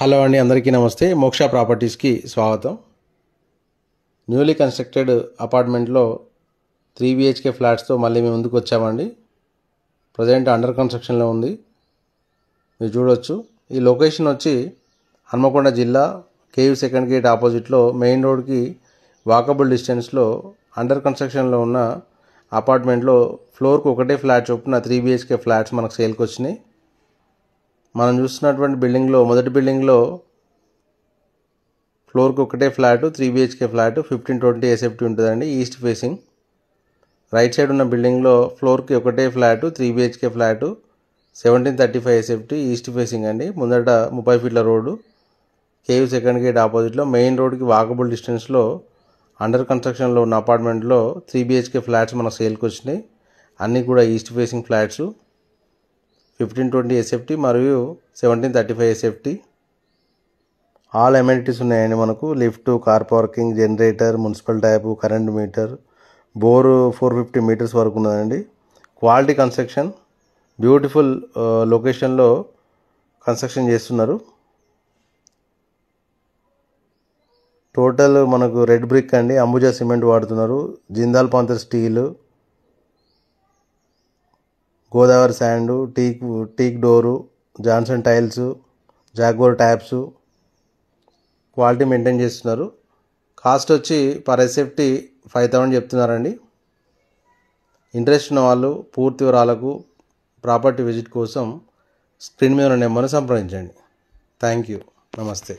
Hello అండి, అందరికీ నమస్తే. మోక్ష ప్రాపర్టీస్కి స్వాగతం. న్యూలీ కన్స్ట్రక్టెడ్ అపార్ట్మెంట్లో 3 BHK ఫ్లాట్స్తో మళ్ళీ మేము ముందుకు వచ్చామండి. ప్రజెంట్ అండర్ కన్స్ట్రక్షన్లో ఉంది, మీరు చూడవచ్చు. ఈ లొకేషన్ వచ్చి హన్మకొండ జిల్లా కేయూ సెకండ్ గేట్ ఆపోజిట్లో మెయిన్ రోడ్కి వాకబుల్ డిస్టెన్స్లో అండర్ కన్స్ట్రక్షన్లో ఉన్న అపార్ట్మెంట్లో ఫ్లోర్కి ఒకటే ఫ్లాట్ చొప్పున 3 BHK ఫ్లాట్స్ మనకు సేల్కి వచ్చినాయి. మనం చూస్తున్నటువంటి బిల్డింగ్లో మొదటి బిల్డింగ్లో ఫ్లోర్కి ఒకటే ఫ్లాట్ 3 BHK ఫ్లాట్ 1520 SFT ఉంటుందండి, ఈస్ట్ ఫేసింగ్. రైట్ సైడ్ ఉన్న బిల్డింగ్లో ఫ్లోర్కి ఒకటే flat 3 BHK flat 1735 SFT east facing అండి. ముందట 30 ఫీట్ల రోడ్డు, కేయూ సెకండ్ గేట్ ఆపోజిట్లో మెయిన్ రోడ్కి వాకబుల్ డిస్టెన్స్లో అండర్ కన్స్ట్రక్షన్లో ఉన్న అపార్ట్మెంట్లో 3 BHK ఫ్లాట్స్ మన సేల్కి వచ్చినాయి. అన్నీ కూడా ఈస్ట్ ఫేసింగ్ ఫ్లాట్స్, 1520 SFT మరియు 1735 SFT. ఆల్ అమెనిటీస్ ఉన్నాయండి మనకు. Lift, car parking, generator, municipal tap, current meter, bore 450 meters వరకు ఉన్నదండి. క్వాలిటీ కన్స్ట్రక్షన్, బ్యూటిఫుల్ లొకేషన్లో కన్స్ట్రక్షన్ చేస్తున్నారు. టోటల్ మనకు రెడ్ బ్రిక్ అండి, అంబుజా సిమెంట్ వాడుతున్నారు, Jindal panther steel, Godavari sand, teak door, Johnson tiles, Jaguar taps, quality maintain చేస్తున్నారు. కాస్ట్ వచ్చి పర్ SFT 5000 చెప్తున్నారండి. ఇంట్రెస్ట్ ఉన్న వాళ్ళు పూర్తి వివరాలకు ప్రాపర్టీ విజిట్ కోసం స్క్రీన్ మీద ఉన్న నెంబర్ని సంప్రదించండి. థ్యాంక్ యూ, నమస్తే.